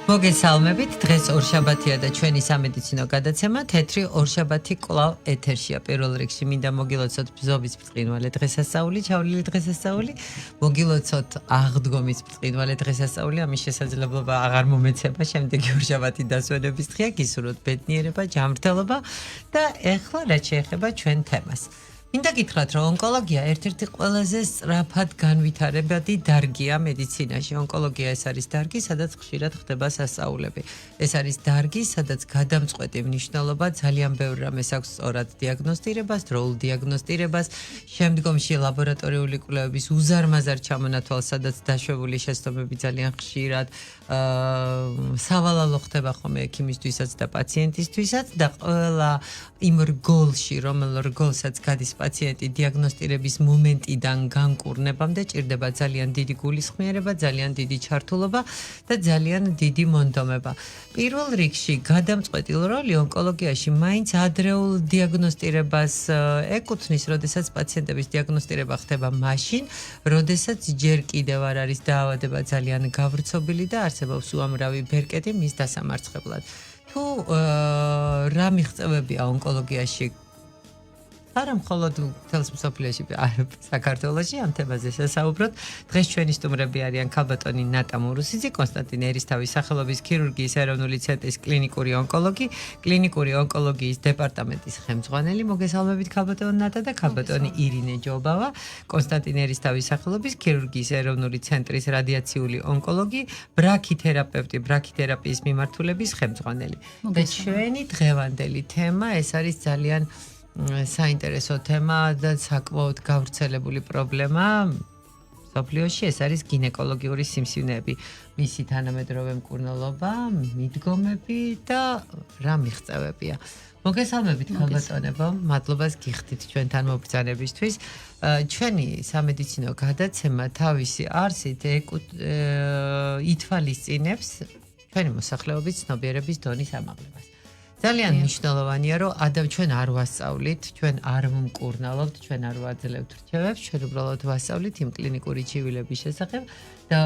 მოგესალმებით, დღეს ორშაბათია და ჩვენი სამედიცინო გადაცემა თეთრი ორშაბათი კვლავ ეთერშია. პირველ რიგში მინდა მოგილოცოთ ბზობის ბრწყინვალე დღესასწაული, ჩავლილი დღესასწაული, მოგილოცოთ აღდგომის ბრწყინვალე დღესასწაული, ამის შესაძლებლობა აღარ მომეცება, შემდეგი ორშაბათი დასვენების დღეა, გისურვოთ ბედნიერება, ჯანმრთელობა და ეხლა რაც შეეხება ჩვენ თემას. მინდა გითხრათ, რომ ონკოლოგია ერთ-ერთი ყველაზე სწრაფად განვითარებადი დარგია მედიცინაში. ონკოლოგია ეს არის დარგი, სადაც ხშირად ხდება სასწაულები. ეს არის დარგი, სადაც გადამწყვეტი მნიშვნელობა ძალიან ბევრ რამეს აქვს სწორად დიაგნოსტირებას, დროულ დიაგნოსტირებას, შემდგომში ლაბორატორიული კვლევების უზარმაზარ ჩამონათვალს, სადაც დაშვებული შეცდომები ძალიან ხშირად სავალალო ხდება ხოლმე ექიმისთვისაც და პაციენტისთვისაც და ყველა იმ რგოლში, რომელ რგოლსაც გადის პაციენტი დიაგნოსტირების მომენტიდან განკურნებამდე ჭირდება ძალიან დიდი გულისხმიერება, ძალიან დიდი ჩართულობა და ძალიან დიდი მონდომება. პირველ რიგში გადამწყვეტი როლი ონკოლოგიაში მაინც ადრეულ დიაგნოსტირებას ეკუთვნის, როდესაც პაციენტების დიაგნოსტირება ხდება მაშინ, როდესაც ჯერ კიდევ არ არის დაავადება ძალიან გავრცობილი და არსებობს უამრავი ბერკეტი მის დასამარცხებლად. თუ რა მიღწევებია ონკოლოგიაში არა მხოლოდ თელს მსოფლიოში, საქართველოში ამ თემაზე შესაუბროთ. დღეს ჩვენი სტუმრები არიან ქალბატონი ნატა მურუსიძე, კონსტანტინე ერისთავის სახელობის ქირურგიის ეროვნული ცენტრის კლინიკური ონკოლოგი, კლინიკური ონკოლოგიის დეპარტამენტის ხელმძღვანელი. მოგესალმებით ქალბატონი ნატა და ქალბატონი ირინე ჯობავა, კონსტანტინე ერისთავის სახელობის ქირურგიის ეროვნული ცენტრის რადიაციული ონკოლოგი, ბრაქითერაპევტი, ბრაქითერაპიის მიმართულების ხელმძღვანელი. და ჩვენი დღევანდელი თემა ეს არის ძალიან საინტერესო თემა და საკმაოდ გავრცელებული პრობლემა მსოფლიოში, ეს არის გინეკოლოგიური სიმსივნეები, მისი თანამედროვე მკურნალობა, მიდგომები და რა მიღწევებია. მოგესალმებით ქალბატონებო, მადლობას გიხდით ჩვენთან მობრძანებისთვის. ჩვენი სამედიცინო გადაცემა თავისი არსით ითვალისწინებს ჩვენი მოსახლეობის ცნობიერების დონის ამაღლებას. ძალიან მნიშვნელოვანია, რომ ჩვენ არ ვასწავლით, ჩვენ არ ვმკურნალობთ, ჩვენ არ ვაძლევთ რჩევებს, ჩვენ უბრალოდ ვასწავლით იმ კლინიკური ჩივილების შესახებ და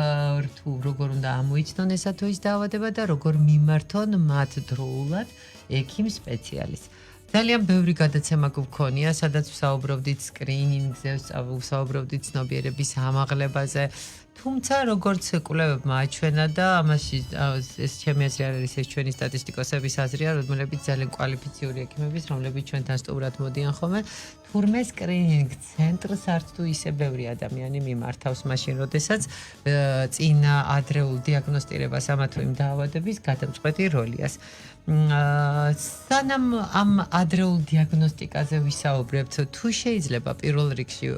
თუ როგორ უნდა ამოიცნონ ესა თუ ის დაავადება და როგორ მიმართონ მათ დროულად ექიმ სპეციალისტს. ძალიან ბევრი გადაცემა გვქონია, სადაც ვსაუბრობდით სკრინინგზე, ვსაუბრობდით ცნობიერების ამაღლებაზე. თუმცა როგორც კვლევებმა აჩვენა და ამაში ეს ჩემი აზრი არ არის, ეს ჩვენი სტატისტიკოსების აზრია, რომელებიც ძალიან კვალიფიციური ექიმების, რომლებიც ჩვენთან სტუმრად მოდიან ხოლმე, თურმე სკრინინგ ცენტრს არც თუ ისე ბევრი ადამიანი მიმართავს მაშინ, როდესაც წინა ადრეულ დიაგნოსტირებას ამა თუ იმ დაავადების გადამწყვეტი როლიას. სანამ ამ ადრეულ დიაგნოსტიკაზე ვისაუბრებთ, თუ შეიძლება პირველ რიგში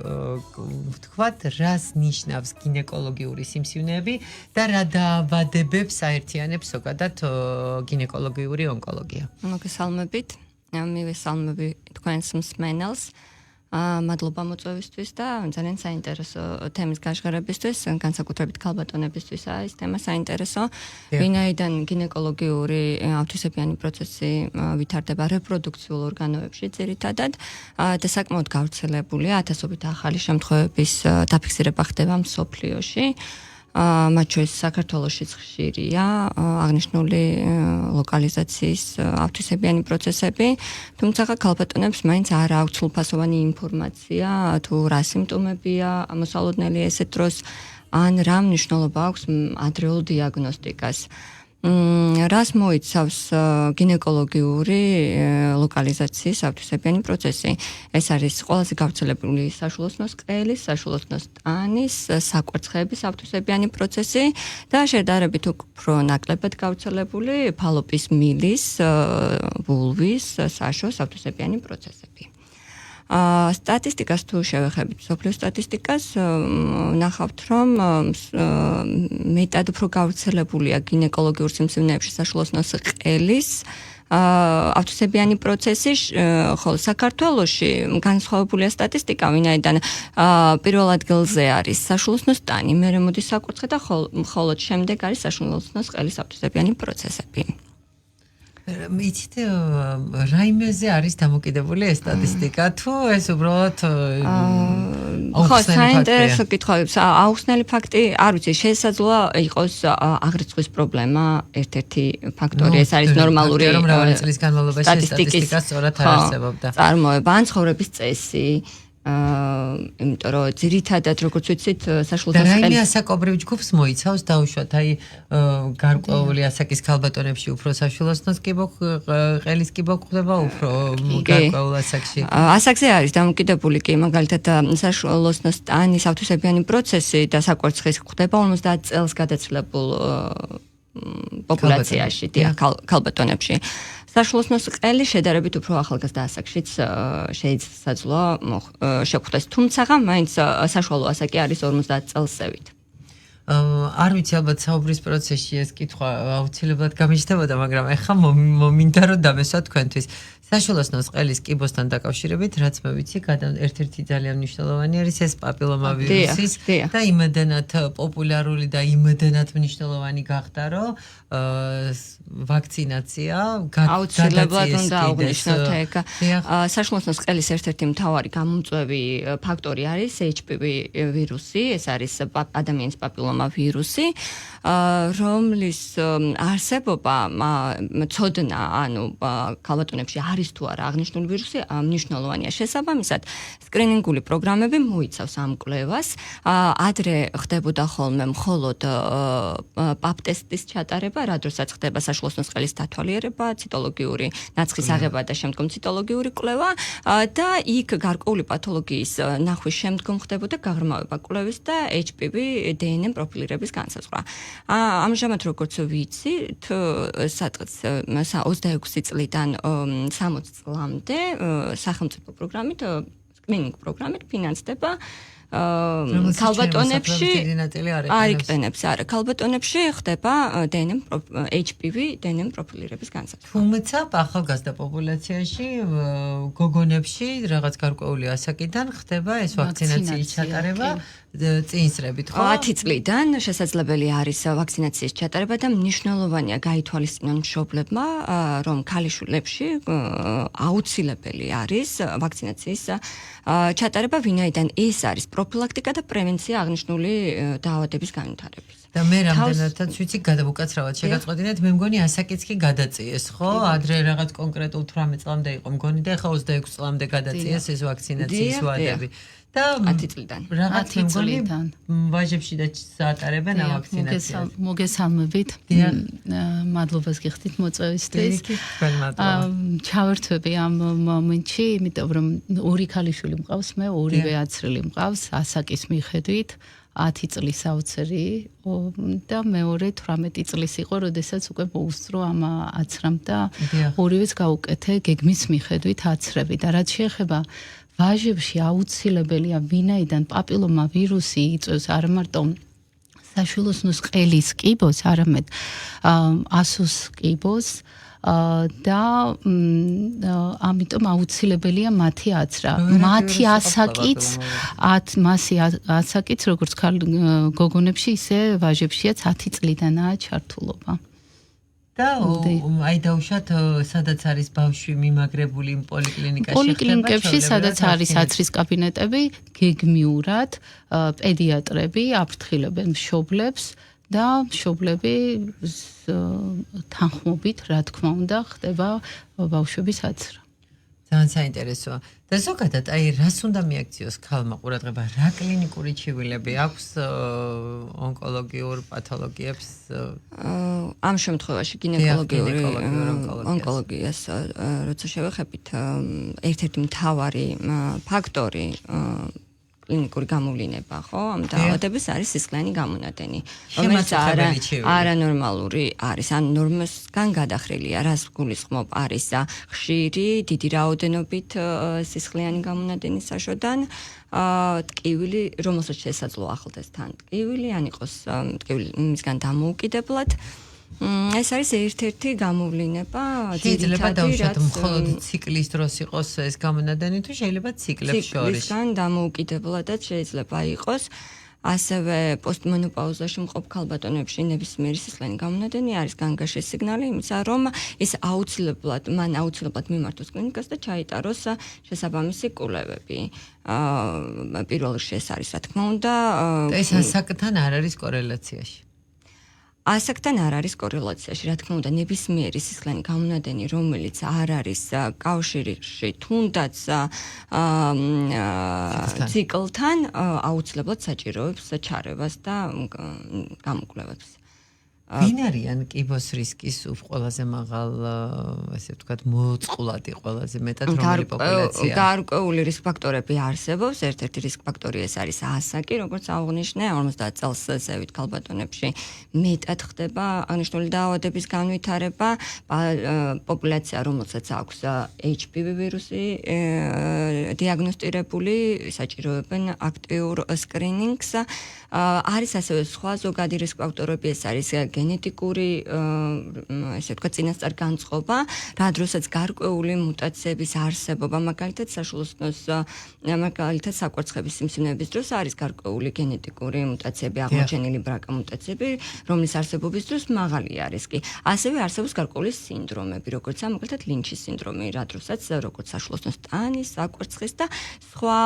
ვთქვათ, რას ნიშნავს გინეკოლოგიური სიმსივნეები და რა დაავადებებს აერთიანებს ზოგადად გინეკოლოგიური ონკოლოგია. მოგესალმებით. მივესალმები თქვენს მსმენელს. მადლობა მოწვევისთვის და ძალიან საინტერესო თემის გაჟღერებისთვის, განსაკუთრებით ქალბატონებისთვის ეს თემა საინტერესო. ვინაიდან გინეკოლოგიური ავთვისებიანი პროცესი ვითარდება რეპროდუქციულ ორგანოებში ძირითადად და საკმაოდ გავრცელებულია, ათასობით ახალი შემთხვევების დაფიქსირება ხდება მსოფლიოში. მათ შორის საქართველოშიც ხშირია აღნიშნული ლოკალიზაციის ავთვისებიანი პროცესები, თუმცა ქალბატონებს მაინც არ აქვს სრულფასოვანი ინფორმაცია თუ რა სიმპტომებია მოსალოდნელი ესეთ დროს, ან რა მნიშვნელობა აქვს ადრეულ დიაგნოსტიკას. რას მოიცავს გინეკოლოგიური ლოკალიზაციის ავთვისებიანი პროცესი? ეს არის ყველაზე გავრცელებული საშვილოსნოს ყელის, საშვილოსნოს ტანის, საკვერცხეების ავთვისებიანი პროცესი და შედარებით უფრო ნაკლებად გავრცელებული ფალოპის მილის, ვულვის, საშოს ავთვისებიანი პროცესები. სტატისტიკას თუ შევეხებით, მსოფლიო სტატისტიკას, ნახავთ, რომ მეტად უფრო გავრცელებულია გინეკოლოგიურ სიმსივნეებში საშვილოსნოს ყელის ავთვისებიანი პროცესი, ხოლო საქართველოში განსხვავებულია სტატისტიკა, ვინაიდან პირველ ადგილზე არის საშვილოსნოს ტანი, მერე მოდის საკვერცხე და მხოლოდ შემდეგ არის საშვილოსნოს ყელის ავთვისებიანი პროცესები. იცით რაიმეზე არის დამოკიდებული ეს სტატისტიკა თუ ეს უბრალოდ ხო, საინტერესო კითხვები. აუხსნელი ფაქტი, არ ვიცი, შესაძლოა იყოს აღრიცხვის პრობლემა, ერთ-ერთი ფაქტორი, ეს არის ნორმალური წლის განმავლობაში სტატისტიკა სწორად არ არსებობდა. წარმოება ან ცხოვრების წესი, იმიტომ რომ ძირითადად როგორც ვიცით, საშუალო და რაიმე ასაკობრივ ჯგუფს მოიცავს დაუშვათ, აი გარკვეული ასაკის ქალბატონებში უფრო საშუალოსნოს კი ყელის კი მოხდება უფრო გარკვეულ ასაკში. ასაკზე არის დამოკიდებული კი მაგალითად საშუალოსნოს ტანის ავთვისებიანი პროცესი და საკვერცხის ხდება 50 წელს გადაცვლებულ პოპულაციაში, ქალბატონებში. საშუალოსნოს ყელი შედარებით უფრო ახალგაზრდა ასაკშიც შეიძლება შეხვდეს, თუმცა მაინც საშუალო ასაკი არის 50 წელსევით. არ ვიცი, ალბათ საუბრის პროცესში ეს კითხვა აუცილებლად გამიჩნდებოდა, მაგრამ ეხლა მომინდა რომ დამესვა თქვენთვის. საშუალოსნოს ყელის კიბოსთან დაკავშირებით, რაც მე ვიცი, ერთ-ერთი ძალიან მნიშვნელოვანი არის ეს პაპილომავირუსის და იმედენად პოპულარული და იმედენად მნიშვნელოვანი გახდა, რომ ვაქცინაცია აუცილებლად უნდა აღვნიშნოთ ეგ. საშუალოსნოს ყელის ერთ-ერთი მთავარი გამომწვევი ფაქტორი არის HPV ვირუსი, ეს არის ადამიანის პაპილომავირუსი, რომლის არსებობა ცოდნა, ანუ ქალბატონებში არის თუ არა აღნიშნული ვირუსი, მნიშვნელოვანია. შესაბამისად, სკრინინგული პროგრამები მოიცავს ამ კვლევას. ადრე ხდებოდა ხოლმე მხოლოდ პაპ ტესტის ჩატარება, რა დროსაც ხდება საშუალოსნოს ყელის დათვალიერება, ციტოლოგიური ნაცხის აღება და შემდგომ ციტოლოგიური კვლევა და იქ გარკვეული პათოლოგიის ნახვის შემდგომ ხდებოდა გაღრმავება კვლევის და HPV დნმ პროფილირების განსაზღვრა. ამჟამად როგორც ვიცით, სადღაც 26 წლიდან 60 წლამდე სახელმწიფო პროგრამით, სკრინინგ პროგრამით ფინანსდება ქალბატონებში არ იყენებს, არა, ქალბატონებში ხდება HPV დნმ პროფილირების განსაზღვრა. თუმცა ახალგაზრდა პოპულაციაში გოგონებში რაღაც გარკვეული ასაკიდან ხდება ეს ვაქცინაციის ჩატარება წინსრებით, ხო? 10 წლიდან შესაძლებელი არის ვაქცინაციის ჩატარება და მნიშვნელოვანია გაითვალისწინონ მშობლებმა, რომ ქალიშვილებში აუცილებელი არის ვაქცინაციის ჩატარება, ვინაიდან ეს არის პროფილაქტიკა და პრევენცია აღნიშნული დაავადების განვითარების. და მე რამდენადაც ვიცი, გადავუკაცრავად შეგაწყვეტინეთ, მე მგონი ასაკიც კი გადაწიეს, ხო? ადრე რაღაც კონკრეტულ 18 წლამდე იყო მგონი და ახლა 26 წლამდე გადაწიეს ეს ვაქცინაციის ვადები. და 10 წლიდან. რაღაც წლიდან. ვაჟებში და საატარებენ ამ ვაქცინაციას. მოგესალმებით. მადლობას გიხდით მოწვევისთვის. ჩავერთვები ამ მომენტში, იმიტომ რომ ორი ქალიშვილი მყავს, მე ორივე აცრილი მყავს, ასაკის მიხედვით. 10 წლის საოცარი და მეორე 18 წლის იყო, როდესაც უკვე მოუსწრო ამ აცრამ და ორივეც გაუკეთე გეგმის მიხედვით აცრები და რაც შეეხება ვაჟებში აუცილებელია, ვინაიდან პაპილომა ვირუსი იწვევს არა მარტო საშუალოსნოს ყელის კიბოს, არამედ ასოს კიბოს და ამიტომ აუცილებელია მათი აცრა. მათი ასაკიც როგორც გოგონებში, ისე ვაჟებშიაც 10 წლიდანაა ჩართულობა. და აი დაუშვათ, სადაც არის ბავშვი მიმაგრებული პოლიკლინიკაში, პოლიკლინიკებში, სადაც არის აცრის კაბინეტები, გეგმიურად პედიატრები აფრთხილებენ მშობლებს და მშობლები თანხმობით, რა თქმა უნდა, ხდება ბავშვების აცრა. ძალიან საინტერესოა. და ზოგადად, აი, რას უნდა მიაქციოს ქალმა ყურადღება, რა კლინიკური ჩივილები აქვს ონკოლოგიურ პათოლოგიებს? ამ შემთხვევაში გინეკოლოგიური ონკოლოგიას როცა შევეხებით, ერთ-ერთი მთავარი ფაქტორი კლინიკური გამოვლინება, ხო? ამ დაავადების არის სისხლიანი გამონადენი, რომელიც არანორმალური არის, ან ნორმისგან გადახრილია, რას გულისხმობ, არის ხშირი, დიდი რაოდენობით სისხლიანი გამონადენი საშოდან, ტკივილი, რომელსაც შესაძლოა ახლდეს თან ტკივილი, ან იყოს ტკივილი მისგან დამოუკიდებლად. ეს არის ერთ-ერთი გამოვლინება, შეიძლება დავუშვათ მხოლოდ ციკლის დროს იყოს ეს გამონადენი თუ შეიძლება ციკლებს შორის. ციკლისგან დამოუკიდებლადაც შეიძლება იყოს. ასევე პოსტმენოპაუზაში მყოფ ქალბატონებში ნებისმიერი სისხლიანი გამონადენი არის განგაშის სიგნალი იმისა, რომ ის აუცილებლად მიმართოს კლინიკას და ჩაიტაროს შესაბამისი კვლევები. პირველ რიგში ეს არის, რა თქმა უნდა, ეს ასაკთან არ არის კორელაციაში. ასაკთან არ არის კორელაციაში, რა თქმა უნდა, ნებისმიერი სისხლიანი გამონადენი, რომელიც არ არის კავშირში თუნდაც ციკლთან, აუცილებლად საჭიროებს ჩარევას და გამოკვლევებს. ვინ არიან კიბოს რისკის ყველაზე მაღალ, ესე ვთქვათ, მოწყვლადი ყველაზე მეტად რომელი პოპულაცია? გარკვეული რისკ ფაქტორები არსებობს. ერთ-ერთი რისკ ფაქტორი ეს არის ასაკი, როგორც აღვნიშნე, 50 წელს ზევით ქალბატონებში მეტად ხდება აღნიშნული დაავადების განვითარება. პოპულაცია, რომელსაც აქვს HPV ვირუსი დიაგნოსტირებული, საჭიროებენ აქტიურ სკრინინგს. არის ასევე სხვა ზოგადი რისკ ფაქტორები, ეს არის გენეტიკური, ესე ვთქვათ, წინასწარ განწყობა, რა დროსაც გარკვეული მუტაციების არსებობა, მაგალითად საკვერცხების სიმსივნეების დროს არის გარკვეული გენეტიკური მუტაციები, აღმოჩენილი ბრაკა მუტაციები, რომლის არსებობის დროს მაღალია რისკი. ასევე არსებობს გარკვეული სინდრომები, როგორც მაგალითად ლინჩის სინდრომი, რა დროსაც როგორც საშუალოსნოს ტანის, საკვერცხის და სხვა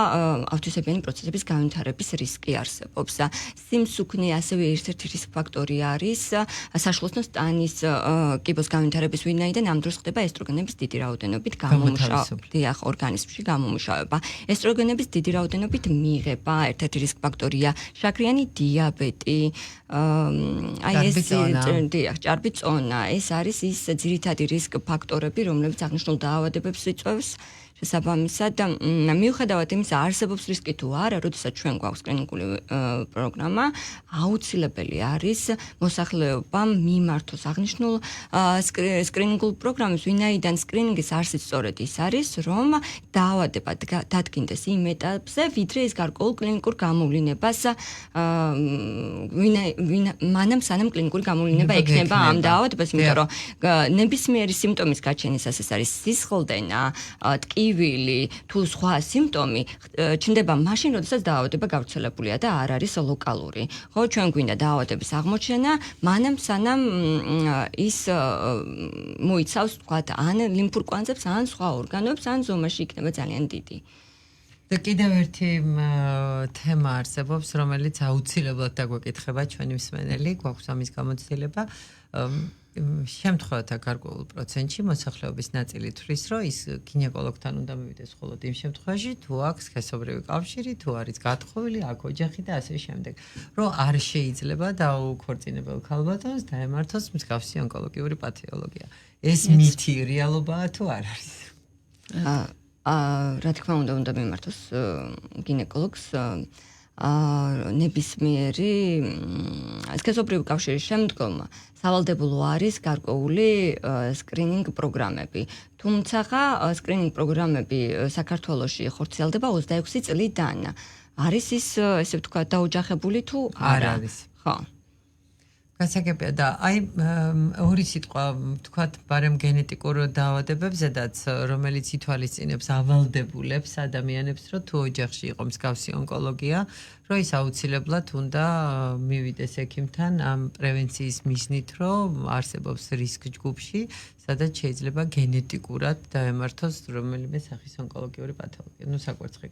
ავტოიმუნური პროცესების განვითარების რისკი არსებობს. სიმსუქნე ასევე ერთ-ერთი რისკ ფაქტორი არის საშუალოსნოს ტანის კიბოს განვითარების, ვინაიდან ამ დროს ხდება ესტროგენების დიდი რაოდენობით გამომუშავება ორგანიზმში გამომუშავება. ესტროგენების დიდი რაოდენობით მიღება ერთ-ერთი რისკ ფაქტორია, შაქრიანი დიაბეტი, ჭარბი წონა, ეს არის ის ძირითადი რისკ ფაქტორები, რომლებიც აღნიშნულ დაავადებებს იწვევს. შესაბამისად, მიუხედავად იმისა, არსებობს რისკი თუ არა, როდესაც ჩვენ გვაქვს კლინიკური პროგრამა, აუცილებელი არის მოსახლეობამ მიმართოს აღნიშნულ სკრინინგულ პროგრამებს, ვინაიდან სკრინინგის არსიც სწორედ ის არის, რომ დაავადება დადგინდეს იმ ეტაპზე, ვიდრე ის გარკვეულ კლინიკურ გამოვლინებას სანამ კლინიკური გამოვლინება ექნება ამ დაავადებას, იმიტომ რომ ნებისმიერი სიმპტომის გაჩენისას ეს არის სისხლდენა, ტკივილი თუ სხვა სიმპტომი ჩნდება მაშინ, როდესაც დაავადება გავრცელებულია და არ არის ლოკალური. ხო, ჩვენ გვინდა დაავადების აღმოჩენა, მანამ სანამ ის მოიცავს, თქვათ, ან ლიმფურ კვანძებს, ან სხვა ორგანოებს, ან ზომაში იქნება ძალიან დიდი. და კიდევ ერთი თემა არსებობს, რომელიც აუცილებლად დაგვეკითხება ჩვენი მსმენელი, გვაქვს ამის გამოცდილება. შემთხვევათა გარკვეულ პროცენტში მოსახლეობის ნაწილი თვლის, რომ ის გინეკოლოგთან უნდა მივიდეს მხოლოდ იმ შემთხვევაში, თუ აქვს სქესობრივი კავშირი, თუ არის გათხოვილი, აქვს ოჯახი და ასე შემდეგ. რომ არ შეიძლება დაუქორწინებელ ქალბატონს დაემართოს მსგავსი ონკოლოგიური პათოლოგია. ეს მითი რეალობაა თუ არ არის? რა თქმა უნდა მიმართოს გინეკოლოგს ნებისმიერი სქესობრივი კავშირის შემდგომ სავალდებულო არის გარკვეული სკრინინგ პროგრამები. თუმცა სკრინინგ პროგრამები საქართველოში ხორციელდება 26 წლიდან. არის ის, ესე ვთქვათ, დაოჯახებული თუ არა? არის. ხო. გასაგებია და ორი სიტყვა ვთქვათ, ბარემ გენეტიკურ დაავადებებზედაც, რომელიც ითვალისწინებს ავალდებულებს ადამიანებს, რომ თუ ოჯახში იყო მსგავსი ონკოლოგია, რომ ის აუცილებლად უნდა მივიდეს ექიმთან ამ პრევენციის მიზნით, რომ არსებობს რისკ ჯგუფში, სადაც შეიძლება გენეტიკურად დაემართოს რომელიმე სახის ონკოლოგიური პათოლოგია. ნუ საკვერცხე.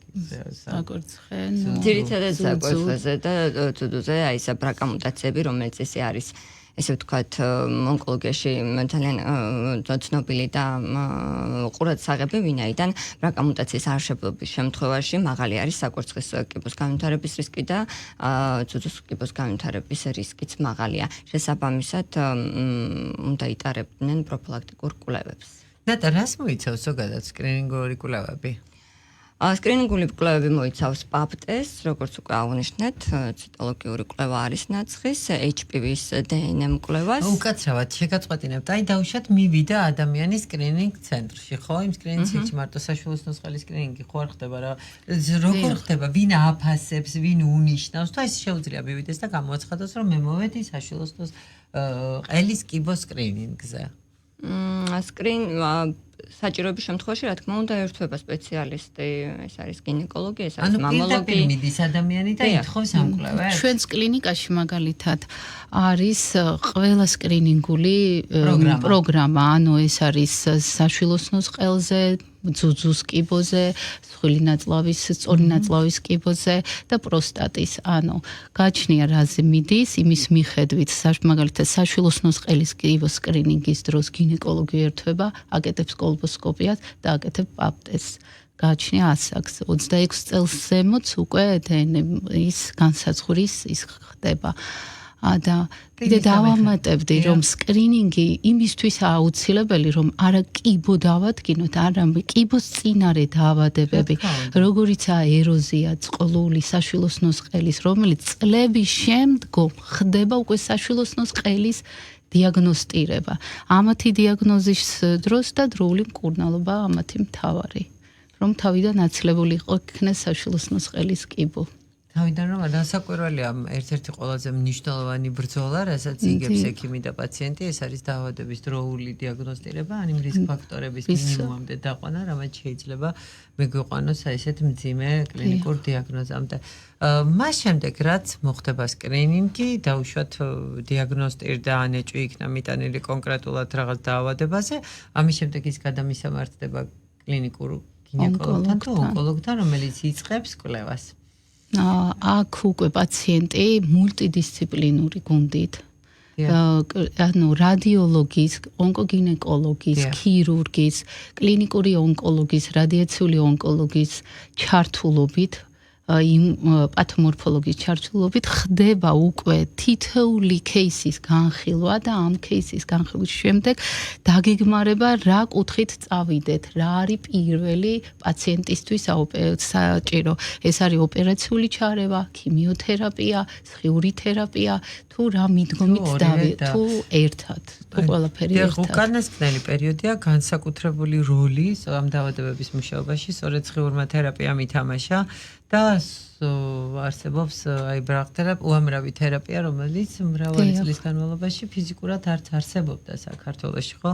ძირითადად საკვერცხეზე და ცუდოზე, აი ეს ბრაკა მუტაციები, რომელიც ესე არის, ესე ვთქვათ, ონკოლოგიაში ძალიან ცნობილი და ყურადსაღები, ვინაიდან ბრაკა მუტაციის არსებობის შემთხვევაში მაღალი არის საკვერცხის კიბოს განვითარების რისკი და ცუძოს კიბოს განვითარების რისკიც მაღალია. შესაბამისად, უნდა იტარებდნენ პროფილაქტიკურ კვლევებს. ნატა, რას მოიცავს ზოგადად სკრინინგური კვლევები? სკრინინგული კვლევები მოიცავს PAP ტესტს, როგორც უკვე აღვნიშნეთ, ციტოლოგიური კვლევა არის ნაცხის, HPV-ს DNM კვლევას. უკაცრავად შეგაწყვეტინებთ, აი დაუშვათ მივიდა ადამიანი სკრინინგ ცენტრში, ხო? იმ სკრინინგ ცენტრში მარტო საშუალოსნოს წყლის სკრინინგი ხო არ ხდება რა? როგორ ხდება? ვინ აფასებს, ვინ უნიშნავს? თუ ეს შეუძლია მივიდეს და გამოაცხადოს, რომ მე მოვედი საშუალოსნოს ყელის კიბოს სკრინინგზე. სკრინ საჭიროების შემთხვევაში რა თქმა უნდა ერთვება სპეციალისტი, ეს არის გინეკოლოგი, ეს არის მამოლოგი. ანუ მიდის ადამიანი და ითხოვს ამ კვლევას. ჩვენს კლინიკაში მაგალითად არის ყველა სკრინინგული პროგრამა, ანუ ეს არის საშვილოსნოს ყელზე, ძუძუს კიბოზე, სხვილი ნაწლავის, სწორი ნაწლავის კიბოზე და პროსტატის. ანუ გაჩნია რაზე მიდის, იმის მიხედვით, მაგალითად საშვილოსნოს ყელის კიბოს სკრინინგის დროს გინეკოლოგი ერთვება, აკეთებს კოლბოსკოპიას და აკეთებს პაპ ტესტს. გაჩნია ასაკს 26 წელს ზემოც უკვე ის განსაზღვრის ის ხდება. და კიდე დავამატებდი რომ სკრინინგი იმისთვის აუცილებელი რომ არა კიბო დავადგინოთ, არამედ კიბოს წინარე დაავადებები, როგორიცაა ეროზია, წყლული, საშვილოსნოს ყელის, რომელიც წლების შემდგომ ხდება უკვე საშვილოსნოს ყელის დიაგნოსტირება. ამათი დიაგნოზის დროს და დროული მკურნალობა ამათი მთავარი, რომ თავიდან აცილებული იქნეს საშვილოსნოს ყელის კიბო. თავიდან რომ დასაკვირველია ერთ-ერთი ყველაზე მნიშვნელოვანი ბრძოლა, რასაც იგებს ექიმი და პაციენტი, ეს არის დაავადების დროული დიაგნოსტირება, ან იმ რისკ ფაქტორების მინიმუმამდე დაყვანა, რამაც შეიძლება მეგვიყვანოს ესეთ მძიმე კლინიკურ დიაგნოზამდე. მას შემდეგ რაც მოხდება სკრინინგი, დაუშვათ დიაგნოსტირდა ანეჭვი იქნა მიტანილი კონკრეტულად რაღაც დაავადებაზე, ამის შემდეგ ის გადამისამართება კლინიკურ გინეკოლოგთან თუ ონკოლოგთან, რომელიც იწყებს კვლევას. აქ უკვე პაციენტი მულტიდისციპლინური გუნდით, ანუ რადიოლოგის, ონკოგინეკოლოგის, ქირურგის, კლინიკური ონკოლოგის, რადიაციული ონკოლოგის ჩართულობით, იმ პათომორფოლოგის ჩართულობით ხდება უკვე თითოეული кейსის განხილვა და ამ кейსის განხილვის შემდეგ დაგეგმარება რა კუთხით წავიდეთ, რა არის პირველი პაციენტისთვის საჭირო. ეს არის ოპერაციული ჩარევა, ქიმიოთერაპია, სხიური თერაპია, თუ რა მიდგომით თუ ერთად, თუ ყველაფერი ერთად. უკანასკნელი პერიოდია განსაკუთრებული როლი ამ დაავადებების მუშაობაში, სწორედ სხიურმა თერაპიამ ითამაშა და არსებობს უამრავი თერაპია, რომელიც მრავალი წლის განმავლობაში ფიზიკურად არც არსებობდა საქართველოში, ხო?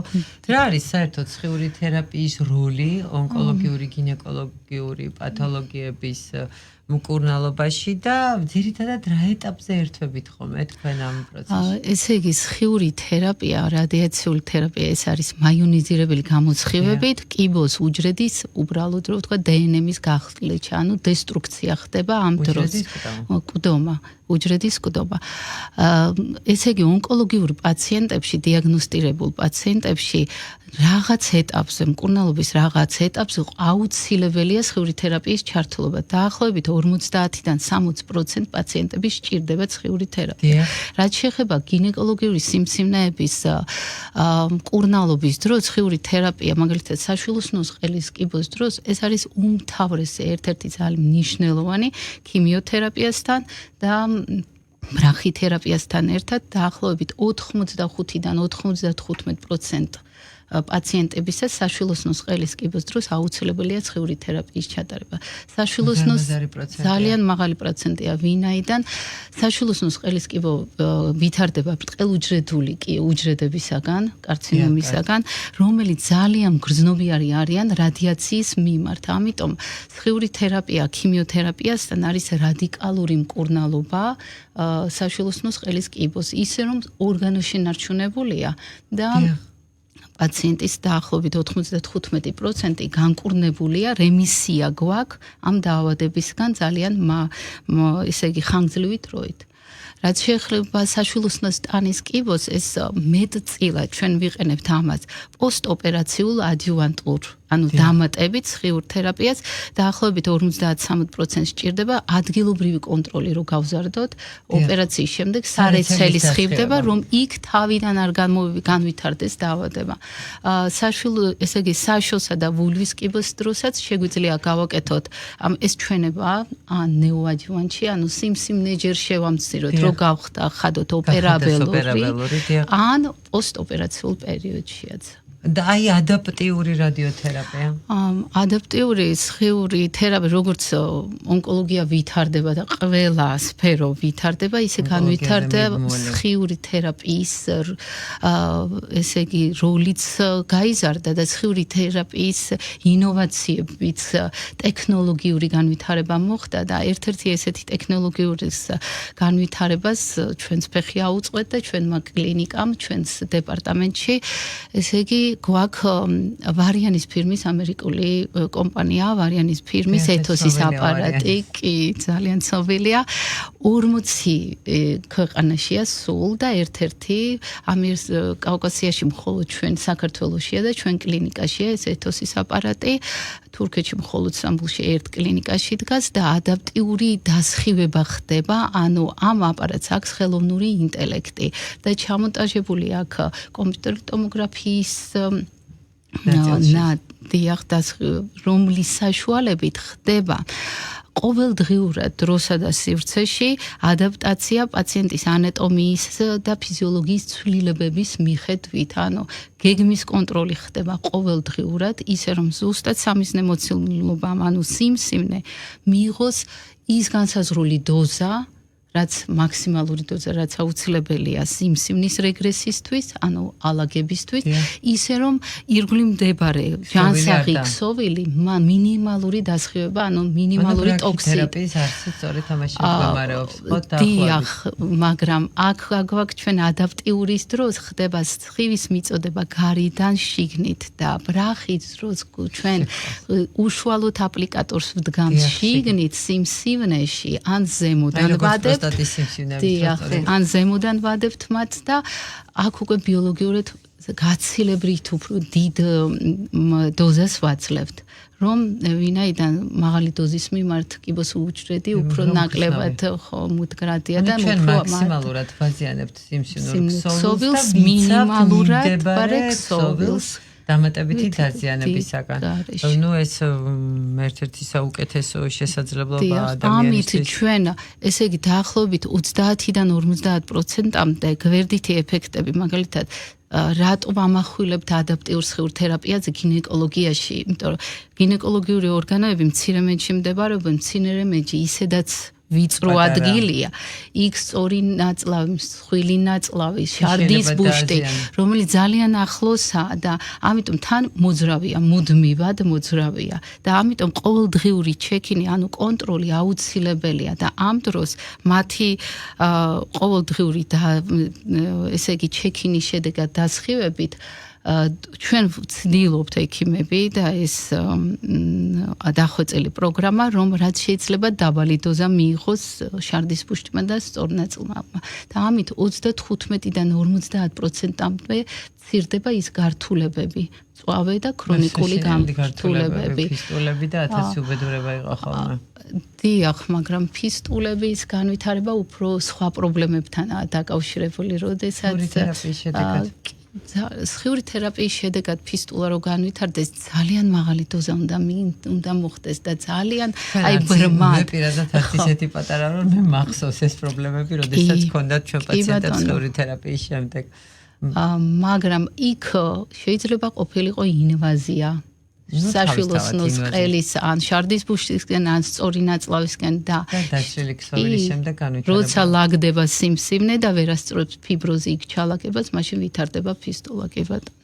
რა არის საერთოდ სხიური თერაპიის როლი ონკოლოგიური, გინეკოლოგიური პათოლოგიების მკურნალობაში და ძირითადად რა ეტაპზე ერთვებით ხოლმე თქვენ ამ პროცესში? ესე იგი, სხიური თერაპია, რადიაციული თერაპია, ეს არის მაიონიზირებელი გამოსხივებით, კიბოს უჯრედის, უბრალოდ რო ვთქვა დნმ-ის გახლეჩა, ანუ დესტრუქცია ხდება ამ დროს. მკვდომა, უჯრედის მკვდომა. ესე იგი, ონკოლოგიურ პაციენტებში, დიაგნოსტირებულ პაციენტებში რაღაც ეტაპზე, მკურნალობის რაღაც ეტაპზე აუცილებელია სხიური თერაპიის ჩართულობა. დაახლოებით 50-დან 60% პაციენტები სჭირდებათ სხიური თერაპია. რაც შეეხება გინეკოლოგიური სიმსივნეების მკურნალობის დროს, სხიური თერაპია, მაგალითად საშვილოსნოს ყელის კიბოს დროს, ეს არის უმთავრესი ერთ-ერთი ძალიან მნიშვნელოვანი ქიმიოთერაპიასთან და ბრანხითერაპიასთან ერთად დაახლოებით 85-დან 95% პაციენტებისა საშვილოსნოს ყელის კიბოს დროს აუცილებელია სხიური თერაპიის ჩატარება. საშვილოსნოს ძალიან მაღალი პროცენტია, ვინაიდან საშვილოსნოს ყელის კიბო ვითარდება ბრტყელუჯრედული უჯრედებისაგან, კარცინომისაგან, რომელიც ძალიან გრძნობიარი არიან რადიაციის მიმართ. ამიტომ სხიური თერაპია ქიმიოთერაპიასთან არის რადიკალური მკურნალობა საშვილოსნოს ყელის კიბოს, ისე რომ ორგანოში ნარჩუნებულია და პაციენტის დაახლოებით 95% განკურნებულია, რემისია გვაქვს ამ დაავადებისგან ძალიან ესე იგი ხანგრძლივი დროით. რაც შეეხება საშვილოსნოს ტანის კიბოს, ეს მეტწილად ჩვენ ვიყენებთ ამას პოსტოპერაციულ ადიუვანტურ, ანუ დამატებით სხიურ თერაპიას, დაახლოებით 50-60% სჭირდება ადგილობრივი კონტროლი, რომ გავზარდოთ, ოპერაციის შემდეგ სარეცელი სხივდება, რომ იქ თავიდან არ განვითარდეს დაავადება. ესე იგი, საშოსა და ვულვის კიბოს დროსაც შეგვიძლია გავაკეთოთ ეს ჩვენება ნეოადიუვანტში, ანუ სიმსივნე ჯერ შევამციროთ, რომ გავხდათ ოპერაბელური ან პოსტოპერაციულ პერიოდშიაც. და აი ადაპტიური რადიოთერაპია. ადაპტიური სხიური თერაპია, როგორც ონკოლოგია ვითარდება და ყველა სფერო ვითარდება, ისე განვითარდება სხიური თერაპიის ესე იგი როლიც გაიზარდა და სხიური თერაპიის ინოვაციებიც ტექნოლოგიური განვითარება მოხდა და ერთ-ერთი ესეთი ტექნოლოგიური განვითარებას ჩვენს ფეხი აუწყვეთ და ჩვენმა კლინიკამ, ჩვენს დეპარტამენტში, ესე იგი გვაქვს ვარიანის ფირმის ამერიკული კომპანია, ვარიანის ფირმის ეთოსის აპარატი, კი, ძალიან ცნობილია. 40 ქვეყანაშია სულ და ერთ-ერთი კავკასიაში მხოლოდ ჩვენ საქართველოშია და ჩვენ კლინიკაშია ეს ეთოსის აპარატი. თურქეთში მხოლოდ სტამბულში ერთ კლინიკაში დგას და ადაპტიური დასხივება ხდება, ანუ ამ აპარატს აქვს ხელოვნური ინტელექტი და ჩამონტაჟებული აქვს კომპიუტერული ტომოგრაფიის რომლის საშუალებით ხდება ყოველდღიურად დროსა და სივრცეში ადაპტაცია პაციენტის ანატომიის და ფიზიოლოგიის ცვლილებების მიხედვით, ანუ გეგმის კონტროლი ხდება ყოველდღიურად, ისე რომ ზუსტად სამიზნე მოცულობამ, ანუ სიმსივნე მიიღოს ის განსაზღვრული დოზა, რაც მაქსიმალური დოზა, რაც აუცილებელია სიმსივნის რეგრესისთვის, ანუ ალაგებისთვის, ისე რომ ირგვლივ მდებარე ჯანსაღი ქსოვილი მინიმალური დასხივება, ანუ მინიმალური ტოქსიკი. თერაპიის არსი სწორედ ამაში მდგომარეობს, ხო და დიახ, მაგრამ აქ გვაქვს ჩვენ ადაპტიურის დროს ხდება სხივის მიწოდება გარედან შიგნით და ბრახის დროს ჩვენ უშუალოდ აპლიკატორს ვდგამთ შიგნით სიმსივნეში ან ზემოდან ვადებთ ან ზემოდან ვადებთ მათ და აქ უკვე ბიოლოგიურად გაცილებრივ უფრო დიდ დოზას ვაძლევთ. რომ ვინაიდან მაღალი დოზის მიმართ კიბოს უჯრედი უფრო ნაკლებად მუდმივია და ჩვენ მაქსიმალურად ვაზიანებთ სიმსივნურ ქსოვილს მინიმალურად ქსოვილს დამატებითი დაზიანებისაგან. ნუ ეს ერთ-ერთი საუკეთესო შესაძლებლობა ადამიანისთვის. ამით ჩვენ, ესე იგი, დაახლოებით 30-დან 50%-მდე გვერდითი ეფექტები, მაგალითად, რატომ ამახვილებთ ადაპტიურ სხიურ თერაპიაზე გინეკოლოგიაში? იმიტომ რომ გინეკოლოგიური ორგანოები მცირე მეჯში მდებარეობენ, მცირე მეჯი ისედაც ვიწრო ადგილია. იქ სწორი ნაწლავი, მსხვილი ნაწლავი, შარდის ბუშტი, რომელიც ძალიან ახლოსაა და ამიტომ თან მოძრავია, მუდმივად მოძრავია და ამიტომ ყოველდღიური ჩეკინი, ანუ კონტროლი აუცილებელია და ამ დროს მათი ყოველდღიური ესე იგი ჩეკინის შედეგად დასხივებით ჩვენ ვცდილობთ ექიმები და ეს დახვეწილი პროგრამა, რომ რაც შეიძლება დაბალი დოზა მიიღოს შარდის ბუშტმა და სწორნაწილმა. და ამით 35-დან 50%-მდე მცირდება ის გართულებები, წვავე და ქრონიკული გართულებები. ფისტულები და 1000 უბედურება იყო ხოლმე. დიახ, მაგრამ ფისტულების განვითარება უფრო სხვა პრობლემებთანაა დაკავშირებული, როდესაც სხიური თერაპიის შედეგად ფისტულა რო განვითარდეს, ძალიან მაღალი დოზა უნდა მოხდეს და ძალიან აი ბრმად. მე პირადად ისეთი პატარა რომ მე მახსოვს ეს პრობლემები, როდესაც ჰქონდათ ჩვენ პაციენტებს სხიური თერაპიის შემდეგ. მაგრამ იქ შეიძლება ყოფილიყო ინვაზია. საშვილოსნოს ყელის ან შარდის ბუშტისგან ან სწორი ნაწლავისგან და დაჭრილი ქსოვილის შემდეგ განვითარება. როცა ლაგდება სიმსივნე და ვერასწორებს ფიბროზი იქ ჩალაგებას, მაშინ ვითარდება ფისტულა, კი ბატონო.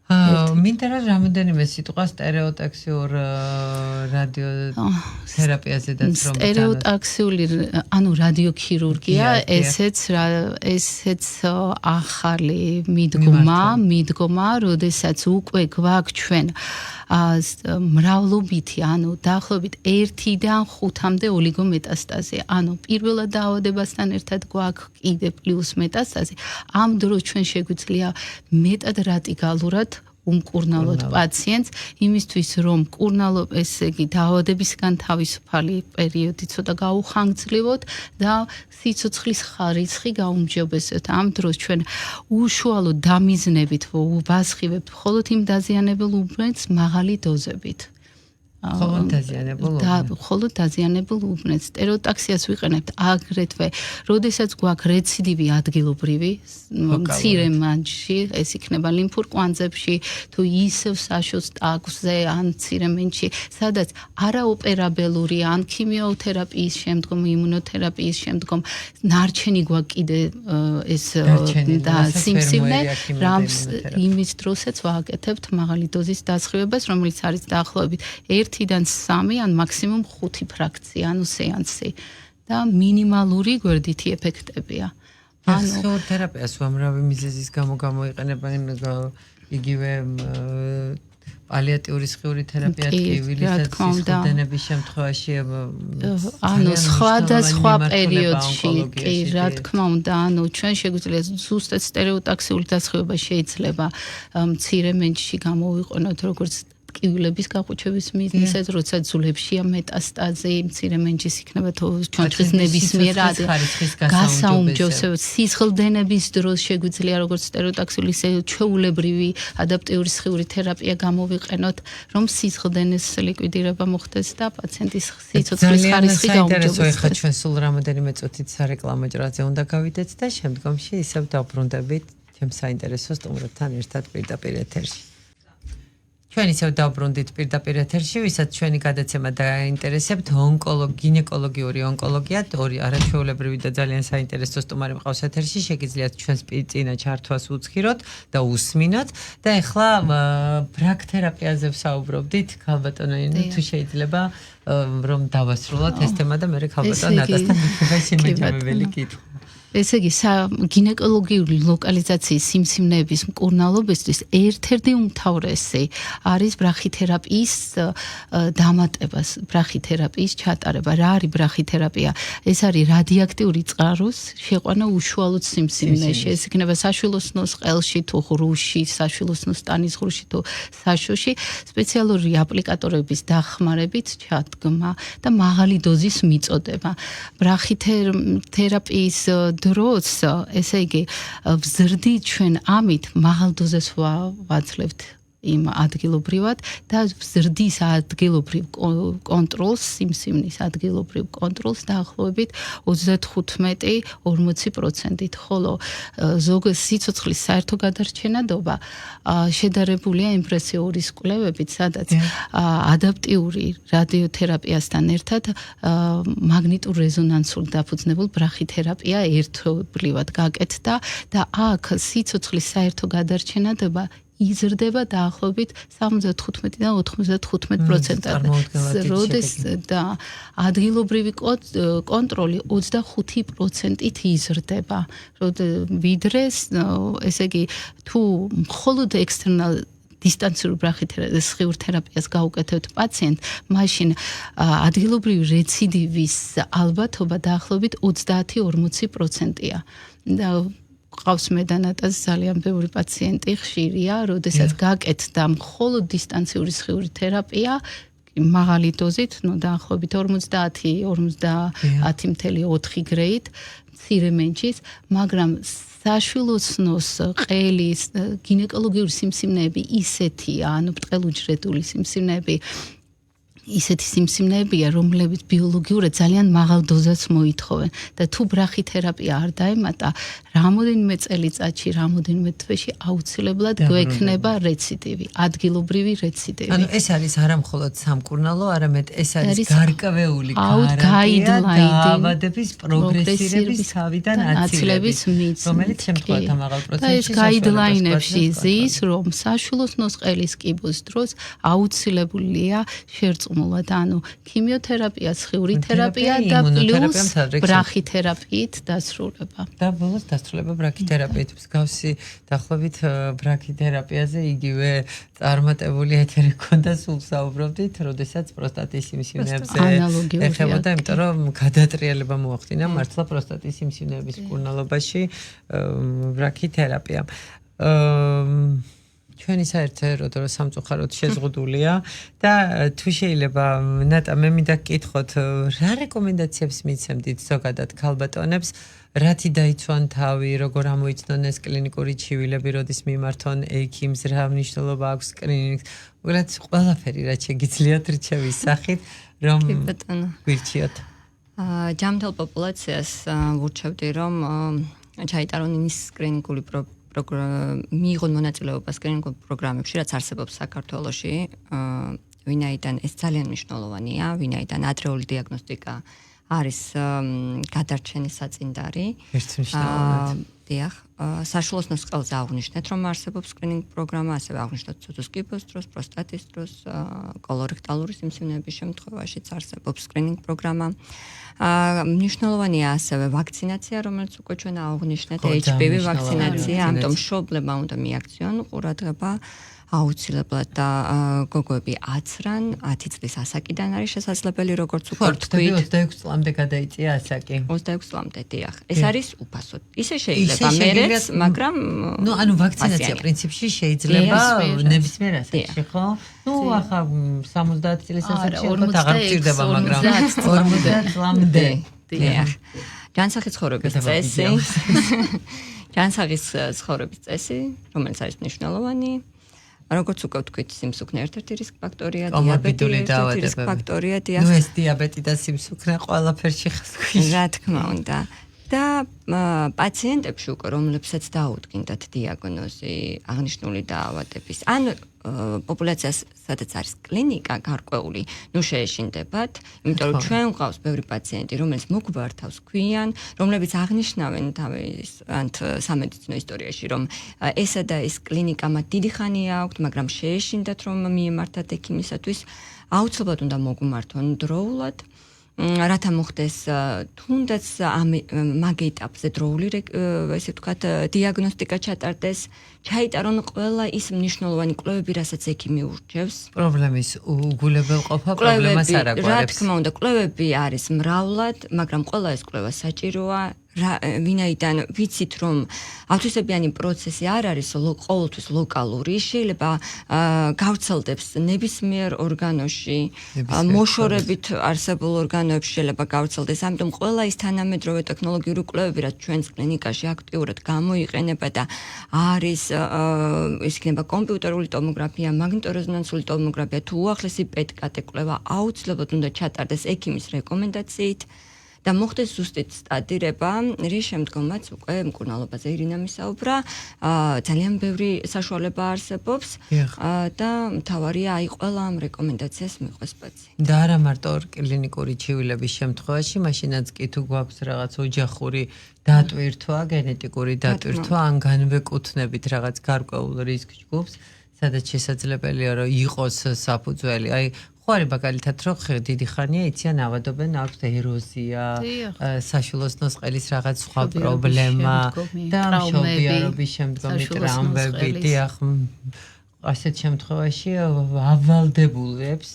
მინდა რა რამდენიმე სიტყვა სტერეოტაქსიურ რადიოთერაპიაზე დაც რომ სტერეოტაქსიული, ანუ რადიოქირურგია, ესეც ახალი მიდგომა, როდესაც უკვე გვაქვს ჩვენ მრავლობითი, ანუ დაახლოებით 1-დან 5-მდე ოლიგომეტასტაზი, ანუ პირველად დაავადებასთან ერთად გვაქვს კიდე პლუს მეტასტაზი. ამ დროს ჩვენ შეგვიძლია მეტად რადიკალურად უმკურნალოთ პაციენტს, იმისთვის რომ ესე იგი დაავადებისგან თავისუფალი პერიოდი ცოტა გაუხანგრძლივოთ და სიცოცხლის ხარისხი გაუმჯობესოთ. ამ დროს ჩვენ უშუალოდ დამიზნებით ვასხივებთ მხოლოდ იმ დაზიანებულ უბნებს მაღალი დოზებით. მხოლოდ დაზიანებულ უბნეთს. სტერეოტაქსიას ვიყენებთ აგრეთვე, როდესაც გვაქვს რეციდივი ადგილობრივი მცირე მანჯში, ეს იქნება ლიმფურ კვანძებში, თუ ისევ საშოს ტაგვზე ან მცირე მენჯში, სადაც არაოპერაბელური ან ქიმიოთერაპიის შემდგომ, იმუნოთერაპიის შემდგომ ნარჩენი გვაქვს კიდე ეს და სიმსივნე, რამს იმის დროსაც ვააკეთებთ მაღალი დოზის დასხივებას, რომელიც არის დაახლოებით 1-დან 3 ან მაქსიმუმ 5 ფრაქცია, ანუ სეანსი და მინიმალური გვერდითი ეფექტებია. სხეულ თერაპიას უამრავი მიზეზის გამო გამოიყენებენ იგივე პალიატიური სხეული თერაპია ტკივილის სისხლდენების შემთხვევაში ანუ სხვადასხვა პერიოდში კი რა თქმა უნდა ანუ ჩვენ შეგვიძლია ზუსტად სტერეოტაქსიული დასხივება შეიძლება მცირე მენჯში გამოვიყენოთ როგორც ტკივილების გაყუჩების მიზნისას, როცა ძულებშია მეტასტაზი, მცირე მენჯის იქნება ჩონჩხის ნებისმიერ გასაუმჯობესო სისხლდენების დროს შეგვიძლია როგორც სტერეოტაქსიული ჩვეულებრივი ადაპტიური სხეული თერაპია გამოვიყენოთ, რომ სისხლდენის ლიკვიდირება მოხდეს და პაციენტის სიცოცხლის ხარისხი გაუმჯობესდეს. ახლა ჩვენ სულ რამოდენიმე წუთით სარეკლამო ჭრაზე უნდა გავიდეთ და შემდგომში ისევ დავბრუნდებით თემ საინტერესო სტუმრებთან ერთად პირდაპირ ეთერში. ჩვენ ისევ დავბრუნდით პირდაპირ ეთერში, ვისაც ჩვენი გადაცემა დაინტერესებთ, გინეკოლოგიური ონკოლოგია, ორი არაჩვეულებრივი და ძალიან საინტერესო სტუმარი მყავს ეთერში, შეგიძლიათ ჩვენს წინა ჩართვას უცხროთ და უსმინოთ და ახლა ბრაქთერაპიაზე ვსაუბრობდით, ქალბატონო, თუ შეიძლება რომ დავასრულოთ ეს თემა და მე ქალბატონ ნატასთან მიქნება შემეჯამებელი კითხვა. ესე იგი, გინეკოლოგიური ლოკალიზაციის სიმსივნეების მკურნალობისთვის ერთ-ერთი უმთავრესი არის ბრახითერაპიის დამატებას, ბრახითერაპიის ჩატარება. რა არის ბრახითერაპია? ეს არის რადიოაქტიური წყაროს შეყვანა უშუალოდ სიმსივნეში. ეს იქნება საშვილოსნოს ყელში თუ ღრუში, საშვილოსნოს ტანის ღრუში თუ საშოში, სპეციალური აპლიკატორების დახმარებით ჩადგმა და მაღალი დოზის მიწოდება. ბრახითერაპიის დროს, ესე იგი, ვზრდით ჩვენ ამით მაღალ დოზას ვაძლევთ იმ αδგილობრივად და ზრდის ადგილობრივ კონტროლს, სიმსივნის ადგილობრივ კონტროლს დაახლოებით 35-40%-ით, ხოლო ზოგ სიცოცხლის საერთო გადარჩენადობა შედარებულია იმპრესიორის კვლევებით, სადაც ადაპტიური რადიოთერაპიასთან ერთად მაგნიტურ რეზონანსულ დაფუძნებულ ბრახითერაპია ერთობლივად გაკეთდა და აქ სიცოცხლის საერთო გადარჩენადობა იზრდება დაახლოებით 75-დან 95%-ად. და ადგილობრივი კონტროლი 25%-ით იზრდება. ვიდრე, ესე იგი, თუ მხოლოდ ექსტერნალ დისტანციური ბრახითერაპიის სხიურ თერაპიას გაუკეთებთ პაციენტს, მაშინ ადგილობრივი რეციდივის ალბათობა დაახლოებით 30-40%-ია. და ყავს მედანატას ძალიან ბევრი პაციენტი ხშირია, როდესაც გაკეთდა მხოლოდ დისტანციური სხიური თერაპია მაღალი დოზით, დაახლოებით 50-50.4 გრეიდ მცირე მენჯის, მაგრამ საშვილოსნოს ყელის გინეკოლოგიური სიმსივნეები ისეთია, ანუ ბრტყელუჯრედული სიმსივნეები ისეთი სიმსივნეებია, რომლებიც ბიოლოგიურად ძალიან მაღალ დოზას მოითხოვენ და თუ ბრახითერაპია არ დაემატა, რამოდენიმე წელიწადში, რამოდენიმე თვეში აუცილებლად გვექნება რეციდივი, ადგილობრივი რეციდივი. ანუ ეს არის არა მხოლოდ სამკურნალო, არამედ ეს არის გარკვეული გარანტია დაავადების პროგრესირების თავიდან აცილების, რომელიც შემთხვევათა მაღალ პროცენტში ეს გაიდლაინებში ზის, რომ საშვილოსნოს ყელის კიბოს დროს აუცილებულია შერწყმულად, ანუ ქიმიოთერაპია, სხიური თერაპია და პლუს ბრახითერაპიით დასრულება. და ბოლოს დასრულება ბრახითერაპიით. მსგავსი დაახლოებით ბრახითერაპიაზე იგივე წარმატებული ეთერი ქონდა, სულ საუბრობდით, როდესაც პროსტატის სიმსივნეებზე ეხებოდა, იმიტომ რომ გადატრიალება მოახდინა მართლა პროსტატის სიმსივნეების მკურნალობაში ბრახითერაპია. ჩვენი საერთოდ რო სამწუხაროდ შეზღუდულია და თუ შეიძლება ნატა მე მინდა გკითხოთ რა რეკომენდაციებს მიცემდით ზოგადად ქალბატონებს რათი დაიცვან თავი როგორ ამოიცნონ ეს კლინიკური ჩივილები როდის მიმართონ ექიმს რა მნიშვნელობა აქვს კლინიკს უბრალოდ ყველაფერი რაც შეგიძლიათ რჩევის სახით რომ გვირჩიოთ ჯამთელ პოპულაციას ვურჩევდი რომ ჩაიტარონ ის კლინიკური მიიღონ მონაწილეობა კლინიკურ პროგრამებში რაც არსებობს საქართველოში ვინაიდან ეს ძალიან მნიშვნელოვანია ვინაიდან ადრეული დიაგნოსტიკა არის გადარჩენის საწინდარი. დიახ, საშუალო სკოლაზე აღნიშნეთ, რომ არსებობს სკრინინგ პროგრამა, ასევე აღნიშნოთ ცუცუს კიბოს დროს, პროსტატის დროს, კოლორექტალური სიმსივნეების შემთხვევაშიც არსებობს სკრინინგ პროგრამა. მნიშვნელოვანია ასევე ვაქცინაცია, რომელიც უკვე ჩვენ აღნიშნეთ, HPV ვაქცინაცია, ამიტომ მშობლებმა უნდა მიაქციონ ყურადღება აუცილებლად და გოგოები აცრან 10 წლის ასაკიდან არის შესაძლებელი როგორც უკვე თქვით 26 წლამდე გადაიწია ასაკი 26 წლამდე დიახ ეს არის უფასო ისე შეიძლება მერეც მაგრამ ნუ ანუ ვაქცინაცია პრინციპში შეიძლება ნებისმიერ ასაკში ხო ნუ ახლა 70 წლის ასაკში აღარ გჭირდება მაგრამ 50 წლამდე დიახ განსახის ცხოვრების წესი განსახის ცხოვრების წესი რომელიც არის მნიშვნელოვანი როგორც უკვე ვთქვით, სიმსუქნე ერთ-ერთი რისკ ფაქტორია, დიაბეტი ერთ-ერთი რისკ ფაქტორია, დიახ. ნუ ეს დიაბეტი და სიმსუქნე ყველაფერში ხსქვი. რა თქმა უნდა. და პაციენტებში უკვე რომლებსაც დაუდგინდათ დიაგნოზი აღნიშნული დაავადების ან პოპულაციას სადაც არის კლინიკა გარკვეული, ნუ შეეშინდებათ, იმიტომ რომ ჩვენ გვყავს ბევრი პაციენტი, რომელიც მოგბართავს ქვიან, რომლებიც აღნიშნავენ თავის ან სამედიცინო ისტორიაში, რომ ესა და ეს კლინიკა მათ დიდი ხანია აქვთ, მაგრამ შეეშინდათ რომ მიემართათ ექიმისათვის, აუცილებლად უნდა მოგმართონ დროულად. რათა მოხდეს თუნდაც მაგ ეტაპზე დროული ესე ვთქვათ დიაგნოსტიკა ჩატარდეს ჩაიტარონ ყველა ის მნიშვნელოვანი კვლევები რასაც ექიმი ურჩევს პრობლემის უგულებელყოფა პრობლემას არ აგვარებს რა თქმა უნდა კვლევები არის მრავლად მაგრამ ყველა ეს კვლევა საჭიროა ვინაიდან ვიცით რომ ავთვისებიანი პროცესი არ არის ყოველთვის ლოკალური შეიძლება გავრცელდებს ნებისმიერ ორგანოში მოშორებით არსებულ ორგანოებში შეიძლება გავრცელდეს ამიტომ ყველა ის თანამედროვე ტექნოლოგიური კვლევები რაც ჩვენს კლინიკაში აქტიურად გამოიყენება და არის ის იქნება კომპიუტერული ტომოგრაფია მაგნიტორეზონანსული ტომოგრაფია თუ უახლესი პეტ-კატ კვლევა აუცილებლად უნდა ჩატარდეს ექიმის რეკომენდაციით და მოხდეს ზუსტად სტატირება, რის შემდგომაც უკვე მკურნალობაზე ირინა მისაუბრა, ძალიან ბევრი საშუალება არსებობს და მთავარია აი ყველა ამ რეკომენდაციას მიყვეს პაციენტი. და არა მარტო კლინიკური ჩივილების შემთხვევაში, მაშინაც კი თუ გვაქვს რაღაც ოჯახური დატვირთვა, გენეტიკური დატვირთვა, ან განვეკუთვნებით რაღაც გარკვეულ რისკ ჯგუფს, სადაც შესაძლებელია რომ იყოს საფუძველი, აი ხო არის მაგალითად რომ დიდი ხანია იციან ავადობენ აქვს ეროზია საშუალო სყელის რაღაც სხვა პრობლემა და მშობიარობის შემდგომი ტრამვები დიახ ასეთ შემთხვევაში ავალდებულებს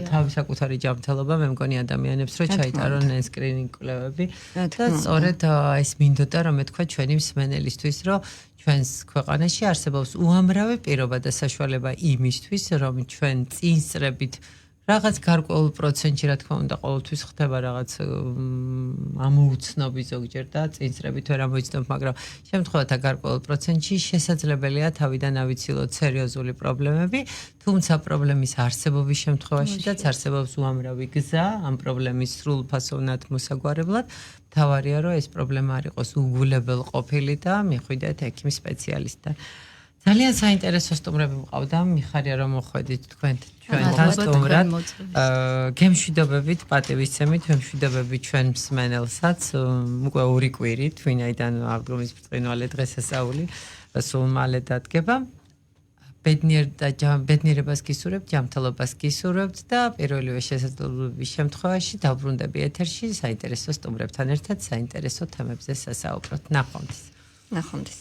თავის საკუთარი ჯანმრთელობა მე მგონი ადამიანებს რომ ჩაიტარონ სკრინინგ კვლევები და სწორედ ეს მინდოდა რომ ეთქვა ჩვენი მსმენელისთვის რომ ჩვენს ქვეყანაში არსებობს უამრავი პირობა და საშუალება იმისთვის რომ ჩვენ წინსწრებით რაღაც გარკვეულ პროცენტში რა თქმა უნდა ყოველთვის ხდება რაღაც ამოუცნობი ზოგჯერ და წინსწრებით ვერ ამოიცნობ მაგრამ შემთხვევათა გარკვეულ პროცენტში შესაძლებელია თავიდან ავიცილოთ სერიოზული პრობლემები თუმცა პრობლემის არსებობის შემთხვევაშიც არსებობს უამრავი გზა ამ პრობლემის სრულფასოვნად მოსაგვარებლად მთავარია რომ ეს პრობლემა არ იყოს უგულებელყოფილი და მიხვიდეთ ექიმის სპეციალისტთან ძალიან საინტერესო სტუმრები მყავდა მიხარია რომ მოხვედით თქვენ ჩვენთან სტუმრად გემშვიდობებით პატივისცემით გემშვიდობებით ჩვენ მსმენელსაც უკვე ორი კვირით ვინაიდან აღდგომის ბრწყინვალე დღესასწაული სულ მალე დადგება ბედნიერებას გისურვებთ ჯანმრთელობას გისურვებთ და პირველივე შესაძლებლობის შემთხვევაში დავბრუნდები ეთერში საინტერესო სტუმრებთან ერთად საინტერესო თემებზე სასაუბროთ ნახვამდის